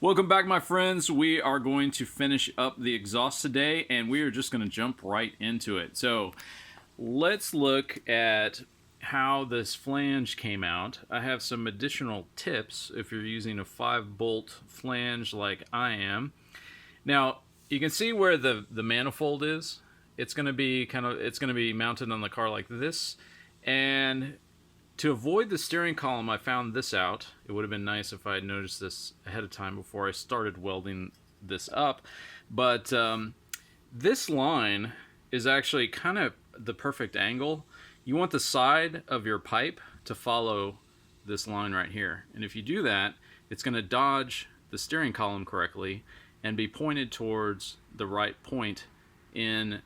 Welcome back, my friends. We are going to finish up the exhaust today, and we are just going to jump right into it. So let's look at how this flange came out. I have some additional tips if you're using a 5-bolt flange like I am. Now you can see where the manifold is. It's going to be mounted on the car like this, and to avoid the steering column, I found this out. It would have been nice if I had noticed this ahead of time before I started welding this up. But this line is actually kind of the perfect angle. You want the side of your pipe to follow this line right here. And if you do that, it's going to dodge the steering column correctly and be pointed towards the right point in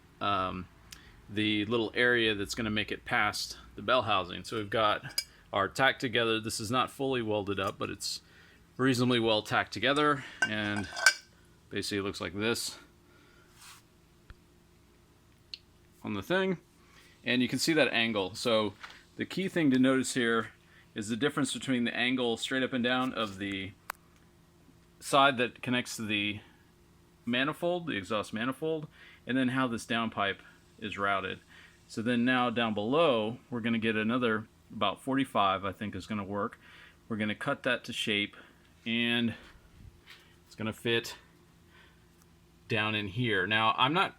the little area that's going to make it past the bell housing. So we've got our tacked together. This is not fully welded up, but it's reasonably well tacked together, and basically it looks like this on the thing. And you can see that angle. So the key thing to notice here is the difference between the angle straight up and down of the side that connects to the manifold, the exhaust manifold, and then how this downpipe is routed. So then now down below, we're going to get another about 45, I think is going to work. We're going to cut that to shape, and it's going to fit down in here. Now I'm not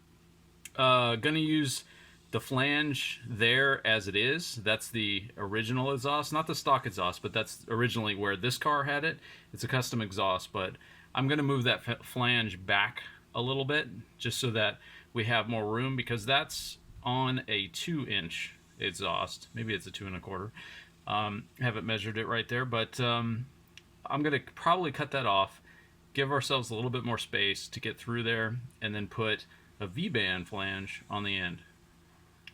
going to use the flange there as it is. That's the original exhaust, not the stock exhaust, but that's originally where this car had it. It's a custom exhaust, but I'm going to move that flange back a little bit just so that we have more room, because that's on a 2-inch exhaust. Maybe it's a 2 1/4. Haven't measured it right there, but I'm going to probably cut that off, give ourselves a little bit more space to get through there, and then put a V-band flange on the end.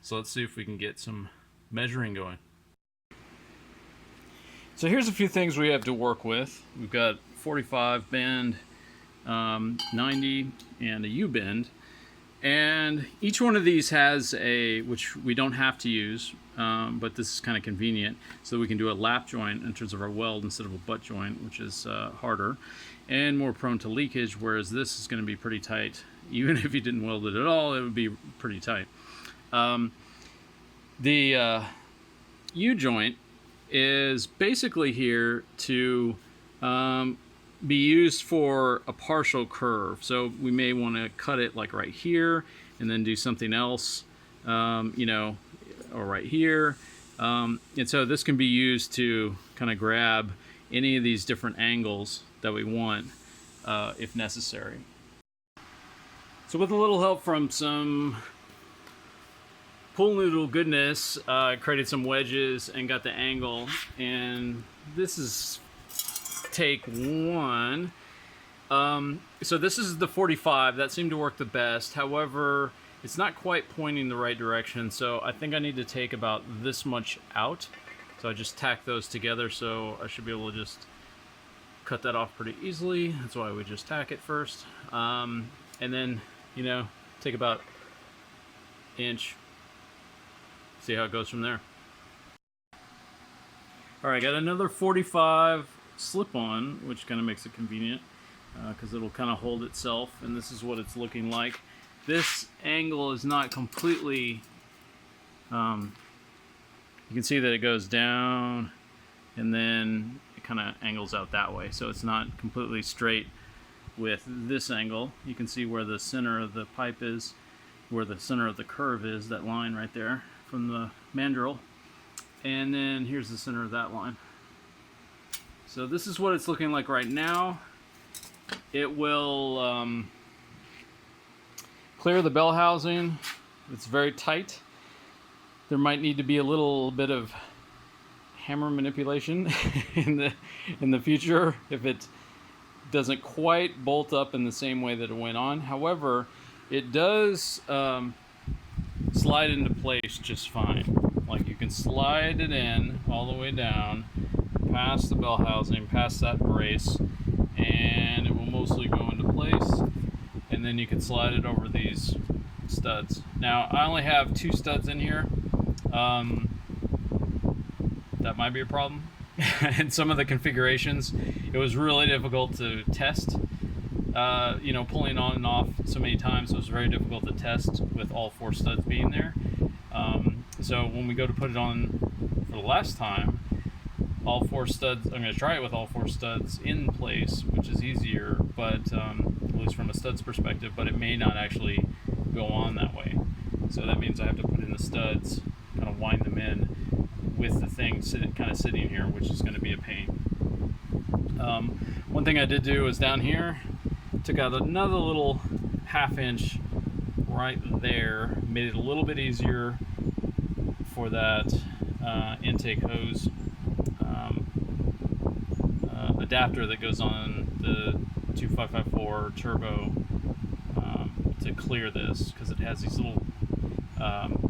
So let's see if we can get some measuring going. So here's a few things we have to work with. We've got 45 bend, 90, and a U-bend. And each one of these has a, which we don't have to use, but this is kind of convenient, so we can do a lap joint in terms of our weld instead of a butt joint, which is harder and more prone to leakage, whereas this is going to be pretty tight. Even if you didn't weld it at all, it would be pretty tight. The U-joint is basically here to be used for a partial curve. So we may want to cut it like right here and then do something else, you know, or right here. And so this can be used to kind of grab any of these different angles that we want if necessary. So with a little help from some pool noodle goodness, I created some wedges and got the angle, and this is take 1. So this is the 45. That seemed to work the best. However, it's not quite pointing the right direction, so I think I need to take about this much out. So I just tack those together, so I should be able to just cut that off pretty easily. That's why we just tack it first. And then, you know, take about inch, see how it goes from there. All right, got another 45 slip-on, which kind of makes it convenient because it'll kind of hold itself, and this is what it's looking like. This angle is not completely, you can see that it goes down and then it kind of angles out that way, so it's not completely straight with this angle. You can see where the center of the pipe is, where the center of the curve is, that line right there from the mandrel, and then here's the center of that line. So this is what it's looking like right now. It will clear the bell housing. It's very tight. There might need to be a little bit of hammer manipulation in the future if it doesn't quite bolt up in the same way that it went on. However, it does slide into place just fine. Like, you can slide it in all the way down past the bell housing, past that brace, and it will mostly go into place, and then you can slide it over these studs. Now I only have 2 studs in here. That might be a problem in some of the configurations. it was really difficult to test. You know, pulling on and off so many times, it was very difficult to test with all 4 studs being there. So when we go to put it on for the last time, all 4 studs, I'm going to try it with all 4 studs in place, which is easier, but at least from a studs perspective, but it may not actually go on that way. So that means I have to put in the studs, kind of wind them in with the thing kind of sitting here, which is going to be a pain. One thing I did do is down here, took out another little 1/2 inch right there, made it a little bit easier for that intake hose adapter that goes on the 2554 turbo to clear this, because it has these little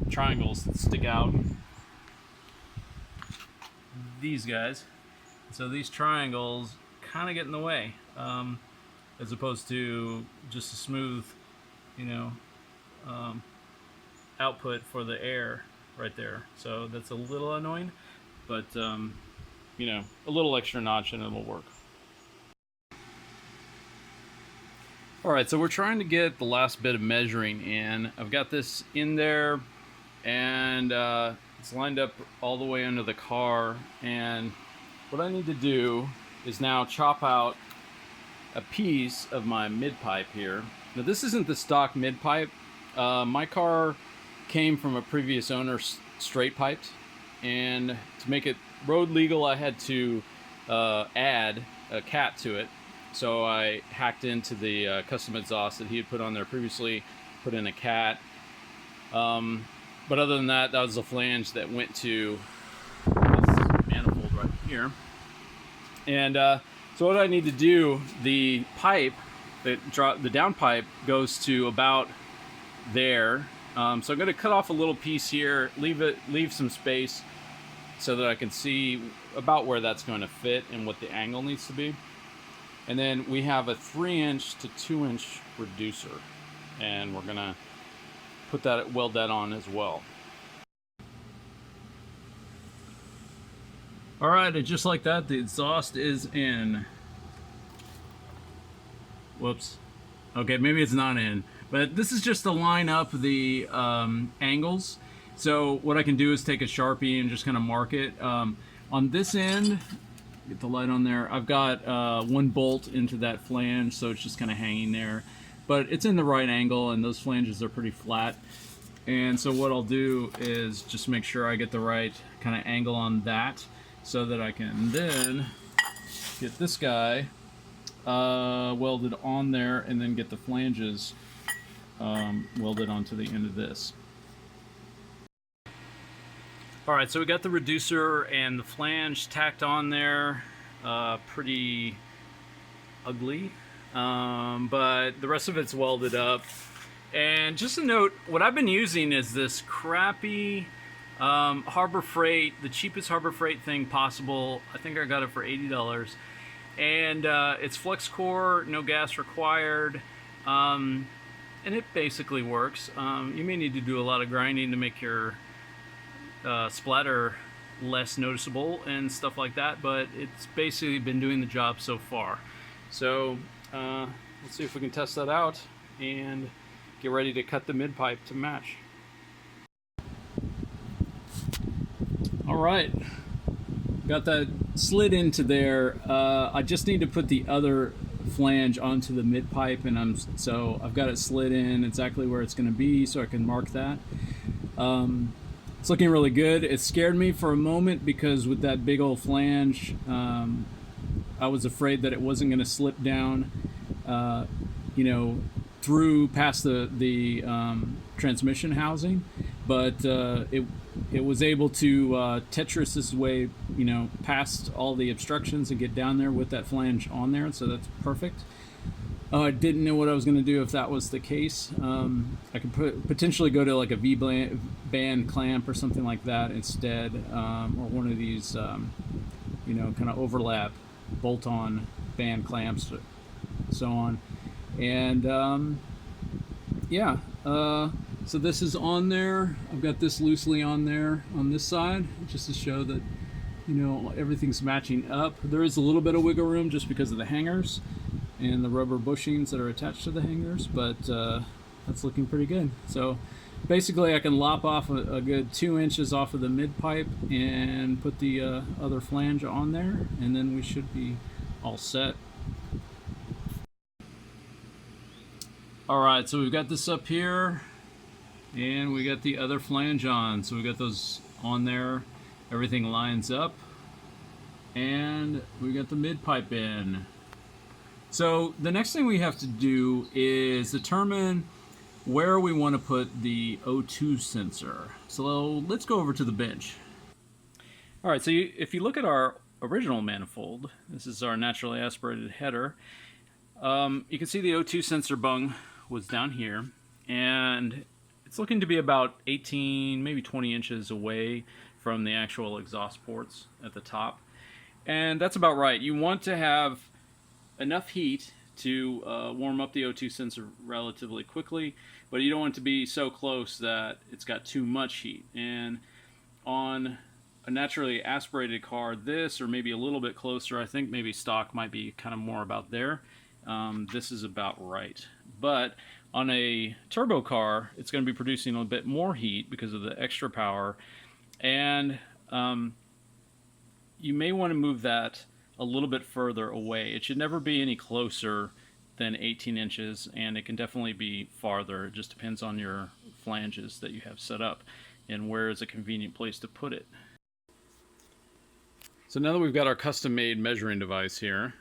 triangles that stick out, these guys. So these triangles kind of get in the way, as opposed to just a smooth, you know, output for the air right there. So that's a little annoying, but you know, a little extra notch and it'll work. Alright, so we're trying to get the last bit of measuring in. I've got this in there, and it's lined up all the way under the car, and what I need to do is now chop out a piece of my mid-pipe here. Now this isn't the stock mid-pipe. My car came from a previous owner straight piped, and to make it road legal I had to add a cat to it. So I hacked into the custom exhaust that he had put on there previously, put in a cat. But other than that, that was the flange that went to this manifold right here. And so what I need to do, the pipe, the downpipe goes to about there. So I'm going to cut off a little piece here, leave some space so that I can see about where that's going to fit and what the angle needs to be. And then we have a 3-inch to 2-inch reducer, and we're going to weld that on as well. Alright, and just like that, the exhaust is in. Whoops. Okay, maybe it's not in. But this is just to line up the angles. So what I can do is take a Sharpie and just kind of mark it. On this end, get the light on there, I've got 1 bolt into that flange, so it's just kind of hanging there. But it's in the right angle, and those flanges are pretty flat. And so what I'll do is just make sure I get the right kind of angle on that, so that I can then get this guy welded on there, and then get the flanges welded onto the end of this. Alright, so we got the reducer and the flange tacked on there, pretty ugly, but the rest of it's welded up. And just a note, what I've been using is this crappy Harbor Freight, the cheapest Harbor Freight thing possible. I think I got it for $80. And it's flex core, no gas required, and it basically works. You may need to do a lot of grinding to make your splatter less noticeable and stuff like that, but it's basically been doing the job so far. So let's see if we can test that out and get ready to cut the mid pipe to match. All right, got that slid into there. I just need to put the other flange onto the mid pipe, and I've got it slid in exactly where it's going to be, so I can mark that. It's looking really good. It scared me for a moment because with that big old flange, I was afraid that it wasn't going to slip down, you know, through past the transmission housing, but it was able to Tetris its way, you know, past all the obstructions and get down there with that flange on there, so that's perfect. I didn't know what I was going to do if that was the case. I could potentially go to like a V-band clamp or something like that instead, or one of these, you know, kind of overlap bolt-on band clamps, so on. And yeah, so this is on there. I've got this loosely on there on this side, just to show that you know, everything's matching up. There is a little bit of wiggle room just because of the hangers and the rubber bushings that are attached to the hangers, but that's looking pretty good. So basically I can lop off a good 2 inches off of the mid pipe and put the other flange on there, and then we should be all set. Alright, so we've got this up here and we got the other flange on. So we got those on there, everything lines up, and we got the mid pipe in. So the next thing we have to do is determine where we want to put the O2 sensor. So let's go over to the bench. All right, so if you look at our original manifold, this is our naturally aspirated header, you can see the O2 sensor bung was down here, and it's looking to be about 18, maybe 20 inches away from the actual exhaust ports at the top. And that's about right. You want to have enough heat to warm up the O2 sensor relatively quickly, but you don't want it to be so close that it's got too much heat. And on a naturally aspirated car, this, or maybe a little bit closer, I think maybe stock might be kind of more about there. This is about right. But on a turbo car, it's going to be producing a bit more heat because of the extra power, and you may want to move that a little bit further away. It should never be any closer than 18 inches, and it can definitely be farther. It just depends on your flanges that you have set up and where is a convenient place to put it. So now that we've got our custom-made measuring device here,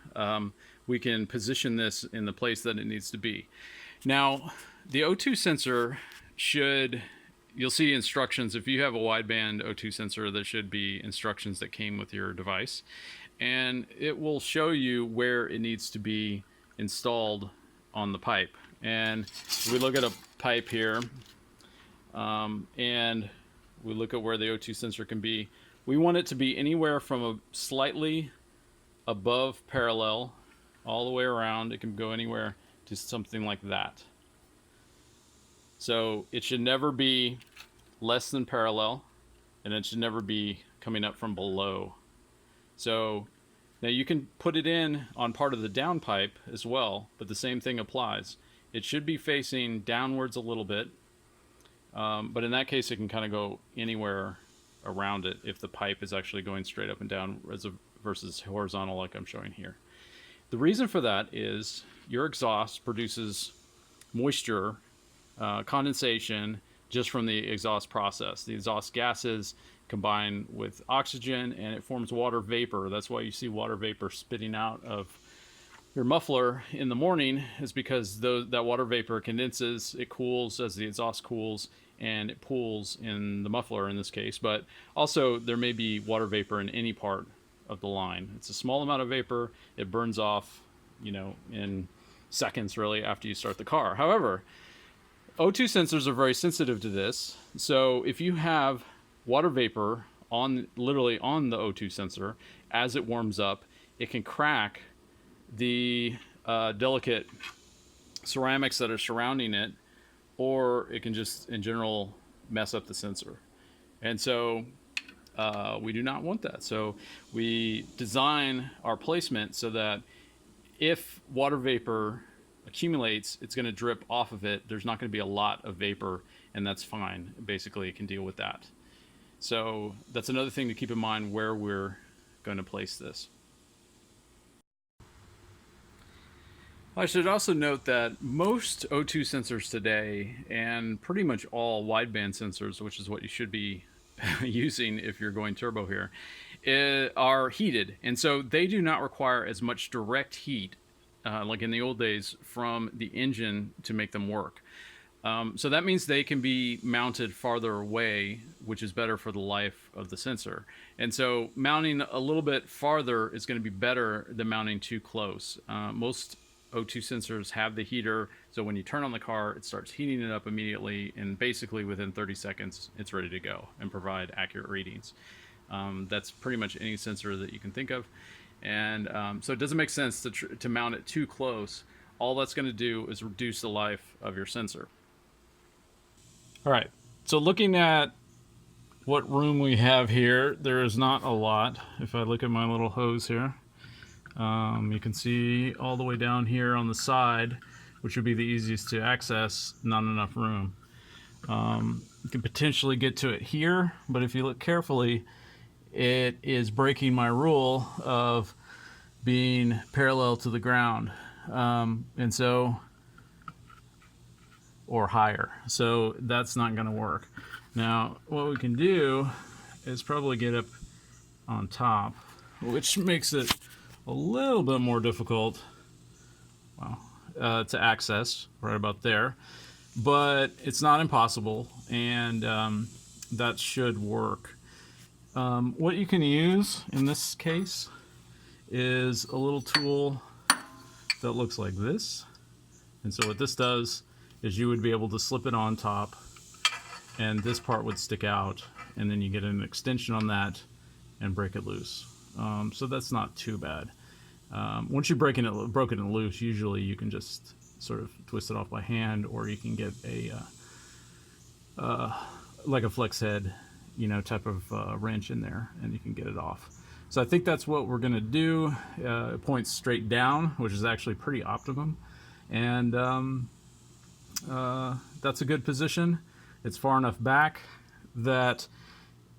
we can position this in the place that it needs to be. Now, the O2 sensor should, you'll see instructions. If you have a wideband O2 sensor, there should be instructions that came with your device, and it will show you where it needs to be installed on the pipe. And we look at a pipe here, and we look at where the O2 sensor can be. We want it to be anywhere from a slightly above parallel all the way around. It can go anywhere to something like that. So it should never be less than parallel, and it should never be coming up from below. So now you can put it in on part of the downpipe as well, but the same thing applies. It should be facing downwards a little bit, but in that case it can kind of go anywhere around it if the pipe is actually going straight up and down versus horizontal like I'm showing here. The reason for that is your exhaust produces moisture, condensation, just from the exhaust process. The exhaust gases combine with oxygen and it forms water vapor. That's why you see water vapor spitting out of your muffler in the morning, is because that water vapor condenses, it cools as the exhaust cools, and it pools in the muffler in this case. But also there may be water vapor in any part of the line. It's a small amount of vapor. It burns off, you know, in seconds really after you start the car. However, O2 sensors are very sensitive to this. So if you have water vapor literally on the O2 sensor, as it warms up, it can crack the delicate ceramics that are surrounding it, or it can just in general mess up the sensor. And so we do not want that. So we design our placement so that if water vapor accumulates, it's going to drip off of it. There's not going to be a lot of vapor, and that's fine. Basically, it can deal with that. So that's another thing to keep in mind where we're going to place this. I should also note that most O2 sensors today, and pretty much all wideband sensors, which is what you should be using if you're going turbo here, are heated. And so they do not require as much direct heat, like in the old days, from the engine to make them work. So that means they can be mounted farther away, which is better for the life of the sensor. And so mounting a little bit farther is going to be better than mounting too close. Most O2 sensors have the heater, so when you turn on the car, it starts heating it up immediately, and basically within 30 seconds, it's ready to go and provide accurate readings. That's pretty much any sensor that you can think of. And so it doesn't make sense to mount it too close. All that's going to do is reduce the life of your sensor. All right, so looking at what room we have here. There is not a lot. If I look at my little hose here, you can see all the way down here on the side, which would be the easiest to access, not enough room. You can potentially get to it here, but if you look carefully, it is breaking my rule of being parallel to the ground, and so, or higher. So that's not going to work. Now, what we can do is probably get up on top, which makes it a little bit more difficult, to access, right about there. But it's not impossible, and that should work. What you can use in this case is a little tool that looks like this. And so what this does is you would be able to slip it on top, and this part would stick out, and then you get an extension on that and break it loose. So that's not too bad. Once you've broken it loose, usually you can just sort of twist it off by hand, or you can get a like a flex head, type of wrench in there, and you can get it off. So I think that's what we're going to do. It points straight down, which is actually pretty optimum, and that's a good position. It's far enough back that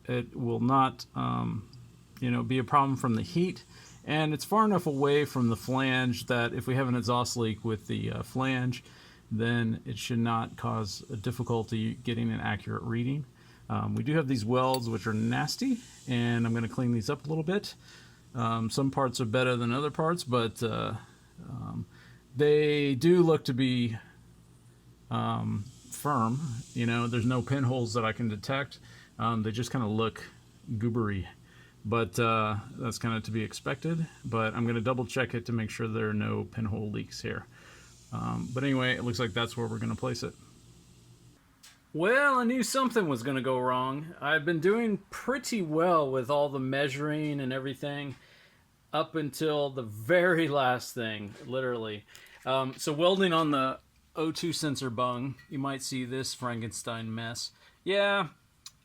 it will not be a problem from the heat, and it's far enough away from the flange that if we have an exhaust leak with the flange, then it should not cause a difficulty getting an accurate reading. We do have these welds, which are nasty, and I'm going to clean these up a little bit. Some parts are better than other parts, but they do look to be firm. There's no pinholes that I can detect. They just kind of look goobery, but that's kind of to be expected. But I'm going to double check it to make sure there are no pinhole leaks here. But anyway, it looks like that's where we're going to place it. Well, I knew something was going to go wrong. I've been doing pretty well with all the measuring and everything up until the very last thing, literally. So welding on the O2 sensor bung, you might see this Frankenstein mess. Yeah,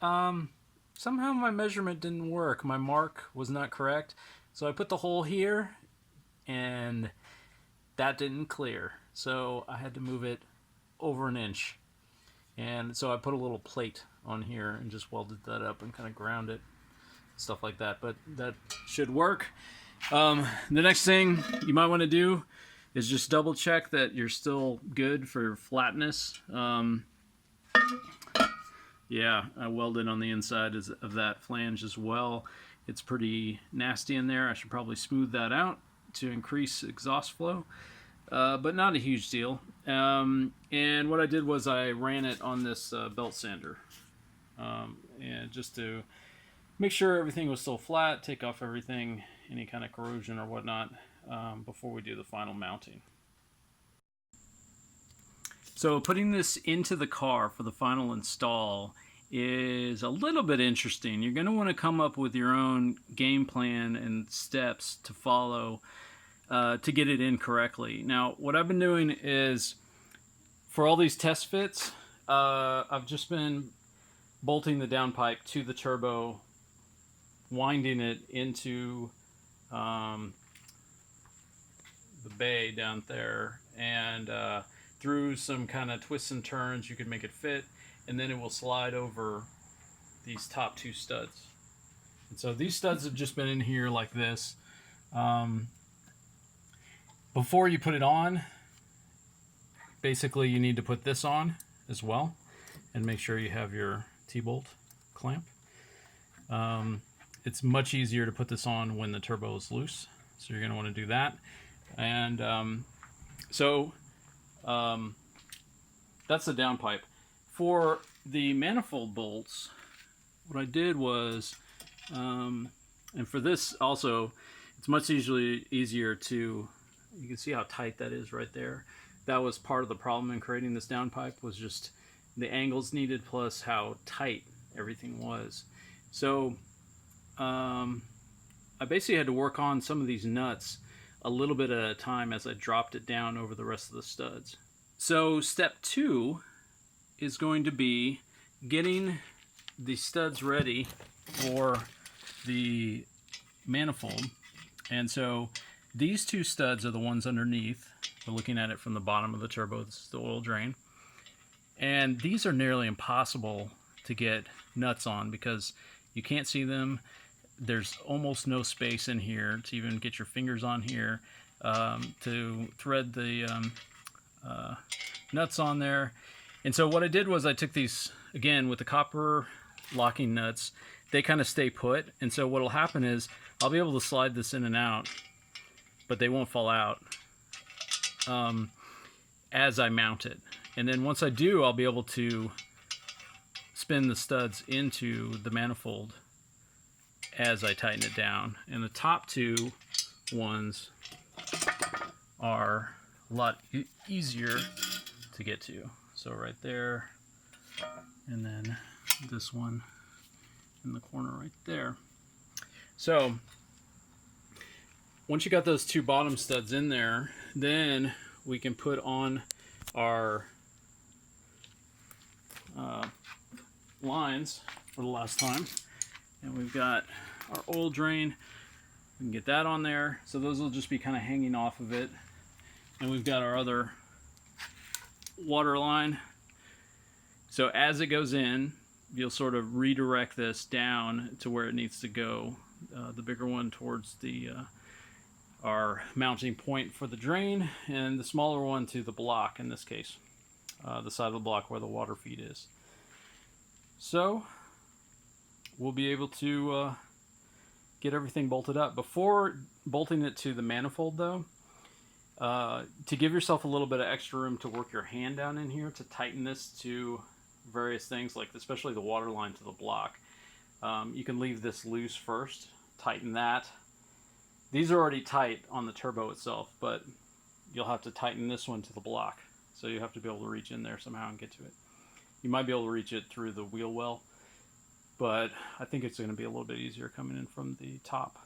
somehow my measurement didn't work. My mark was not correct. So I put the hole here, and that didn't clear. So I had to move it over an inch. And so I put a little plate on here and just welded that up and kind of ground it, stuff like that. But that should work. The next thing you might want to do is just double check that you're still good for flatness. Yeah, I welded on the inside of that flange as well. It's pretty nasty in there. I should probably smooth that out to increase exhaust flow. But not a huge deal. And what I did was I ran it on this belt sander, and just to make sure everything was still flat, take off everything, any kind of corrosion or whatnot, before we do the final mounting. So putting this into the car for the final install is a little bit interesting. You're going to want to come up with your own game plan and steps to follow to get it in correctly. Now, what I've been doing is, for all these test fits, I've just been bolting the downpipe to the turbo, winding it into the bay down there, and through some kind of twists and turns you can make it fit, and then it will slide over these top two studs. And so these studs have just been in here like this. Before you put it on, basically you need to put this on as well, and make sure you have your T-bolt clamp. It's much easier to put this on when the turbo is loose, so you're going to want to do that. And that's the downpipe. For the manifold bolts, what I did was, and for this also, it's much easier to, you can see how tight that is right there. That was part of the problem in creating this downpipe, was just the angles needed plus how tight everything was. So I basically had to work on some of these nuts a little bit at a time as I dropped it down over the rest of the studs. So step 2 is going to be getting the studs ready for the manifold. And so these two studs are the ones underneath. We're looking at it from the bottom of the turbo. This is the oil drain. And these are nearly impossible to get nuts on because you can't see them. There's almost no space in here to even get your fingers on here to thread the nuts on there. And so what I did was I took these, again, with the copper locking nuts, they kind of stay put. And so what will happen is I'll be able to slide this in and out, but they won't fall out as I mount it. And then once I do, I'll be able to spin the studs into the manifold as I tighten it down. And the top two ones are a lot easier to get to. So right there, and then this one in the corner right there. So once you got those two bottom studs in there, then we can put on our lines for the last time. And we've got our oil drain. We can get that on there. So those will just be kind of hanging off of it. And we've got our other water line. So as it goes in, you'll sort of redirect this down to where it needs to go. The bigger one towards the our mounting point for the drain, and the smaller one to the block, in this case, the side of the block where the water feed is. So we'll be able to get everything bolted up. Before bolting it to the manifold though, to give yourself a little bit of extra room to work your hand down in here to tighten this to various things, like especially the water line to the block, you can leave this loose first, tighten that. These are already tight on the turbo itself, but you'll have to tighten this one to the block. So you have to be able to reach in there somehow and get to it. You might be able to reach it through the wheel well, but I think it's going to be a little bit easier coming in from the top.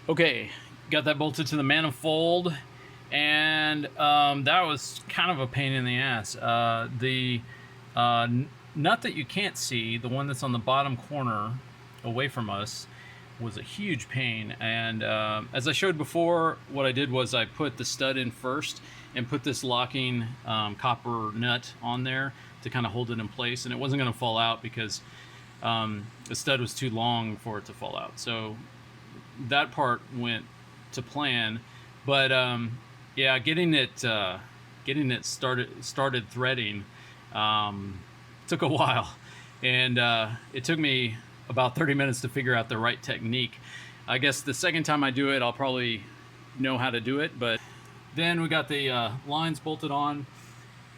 Okay, got that bolted to the manifold, and that was kind of a pain in the ass. The nut that you can't see, the one that's on the bottom corner away from us, was a huge pain. And as I showed before, what I did was I put the stud in first and put this locking copper nut on there to kind of hold it in place, and it wasn't going to fall out because the stud was too long for it to fall out. So that part went to plan, but yeah, getting it started threading took a while, and it took me about 30 minutes to figure out the right technique. I guess the second time I do it, I'll probably know how to do it. But then we got the lines bolted on,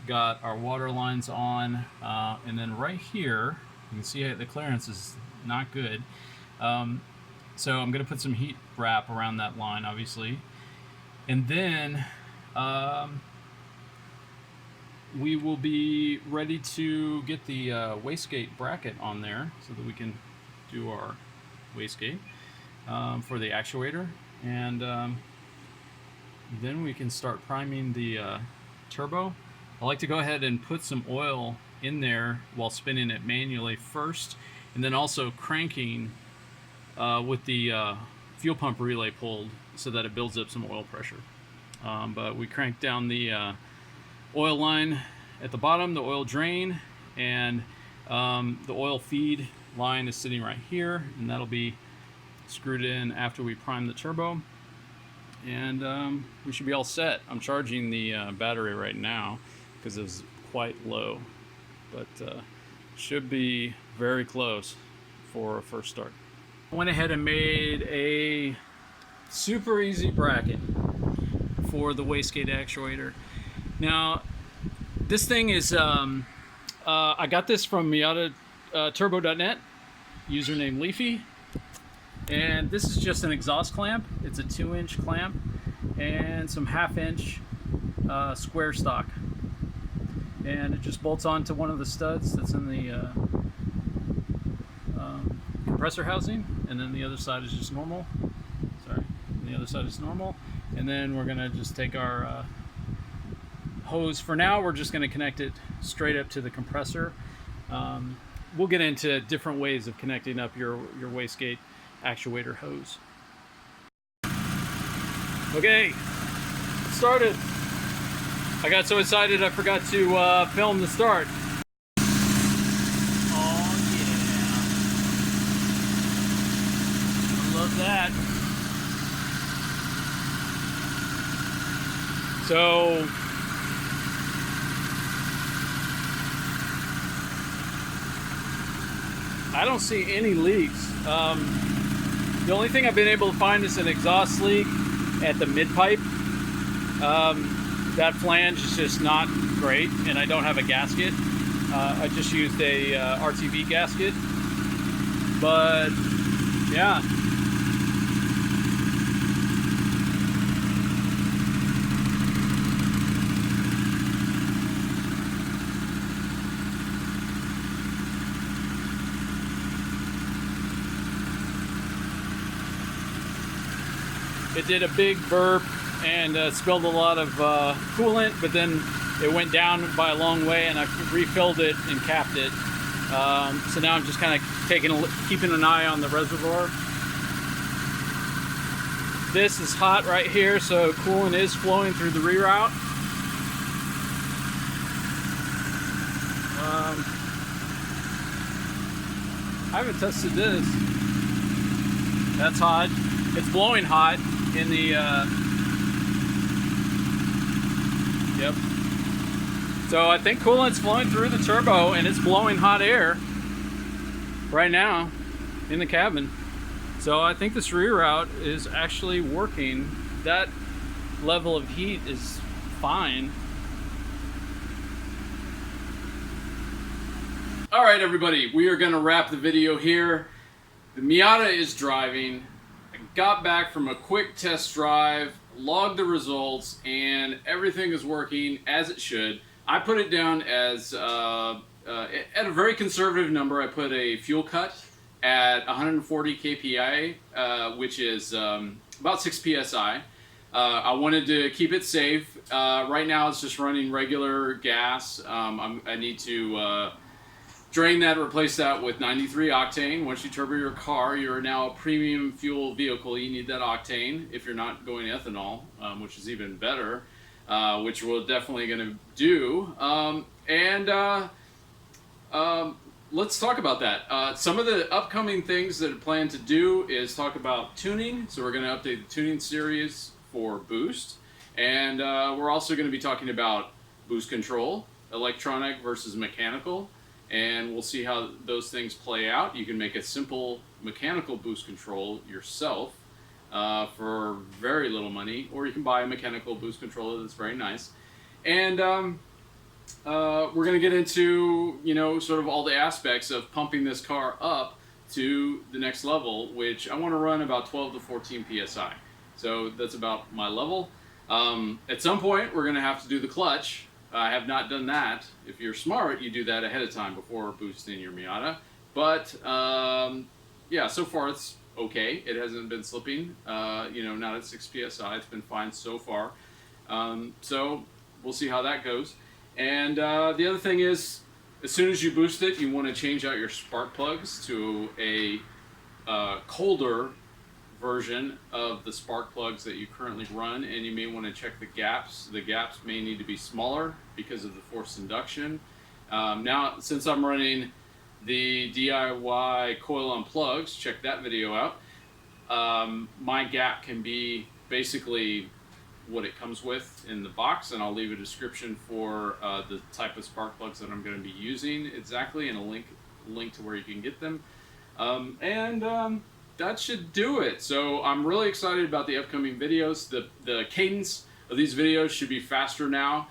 got our water lines on, and then right here, you can see the clearance is not good. So I'm going to put some heat wrap around that line, obviously. And then we will be ready to get the wastegate bracket on there so that we can do our wastegate for the actuator. And then we can start priming the turbo. I like to go ahead and put some oil in there while spinning it manually first, and then also cranking with the fuel pump relay pulled so that it builds up some oil pressure. But we crank down the oil line at the bottom, the oil drain, and the oil feed line is sitting right here, and that'll be screwed in after we prime the turbo, and we should be all set. I'm charging the battery right now because it's quite low, but should be very close for a first start. I went ahead and made a super easy bracket for the wastegate actuator. Now, this thing is, I got this from Miata turbo.net, username Leafy, and this is just an exhaust clamp. It's a 2-inch clamp and some 1/2-inch square stock, and it just bolts onto one of the studs that's in the compressor housing, and then the other side is just normal. Sorry, and the other side is normal, and then we're gonna just take our hose. For now, we're just going to connect it straight up to the compressor. We'll get into different ways of connecting up your wastegate actuator hose. Okay, it started. I got so excited I forgot to film the start. Oh yeah, I love that. So I don't see any leaks. The only thing I've been able to find is an exhaust leak at the mid-pipe. That flange is just not great, and I don't have a gasket. I just used a RTV gasket. But yeah. It did a big burp and spilled a lot of coolant, but then it went down by a long way, and I refilled it and capped it. So now I'm just kind of keeping an eye on the reservoir. This is hot right here, so coolant is flowing through the reroute. I haven't tested this. That's hot. It's blowing hot in the yep. So I think coolant's flowing through the turbo, and it's blowing hot air right now in the cabin. So I think this reroute is actually working. That level of heat is fine. All right, everybody, we are going to wrap the video here. The Miata is driving. I got back from a quick test drive, logged the results, and everything is working as it should. I put it down as at a very conservative number. I put a fuel cut at 140 kPa, which is about 6 psi. I wanted to keep it safe. Right now it's just running regular gas. I need to drain that, replace that with 93 octane. Once you turbo your car, you're now a premium fuel vehicle. You need that octane if you're not going ethanol, which is even better, which we're definitely going to do. Let's talk about that. Some of the upcoming things that I plan to do is talk about tuning. So we're going to update the tuning series for boost. And we're also going to be talking about boost control, electronic versus mechanical. And we'll see how those things play out. You can make a simple mechanical boost control yourself for very little money, or you can buy a mechanical boost controller that's very nice. And we're going to get into, you know, sort of all the aspects of pumping this car up to the next level, which I want to run about 12 to 14 psi. So that's about my level. At some point, we're going to have to do the clutch. I have not done that. If you're smart, you do that ahead of time before boosting your Miata. But yeah, so far it's okay. It hasn't been slipping. You know, not at 6 psi. It's been fine so far. So we'll see how that goes. And the other thing is, as soon as you boost it, you want to change out your spark plugs to a colder version of the spark plugs that you currently run, and you may want to check the gaps. The gaps may need to be smaller because of the forced induction. Now, since I'm running the DIY coil on plugs, check that video out. My gap can be basically what it comes with in the box, and I'll leave a description for the type of spark plugs that I'm going to be using exactly, and a link to where you can get them. That should do it. So I'm really excited about the upcoming videos. The cadence of these videos should be faster now.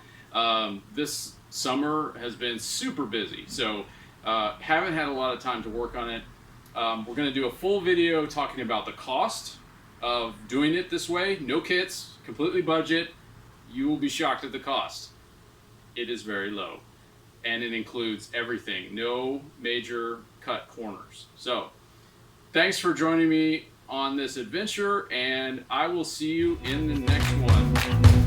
This summer has been super busy, so haven't had a lot of time to work on it. We're going to do a full video talking about the cost of doing it this way. No kits, completely budget. You will be shocked at the cost. It is very low, and it includes everything. No major cut corners. So thanks for joining me on this adventure, and I will see you in the next one.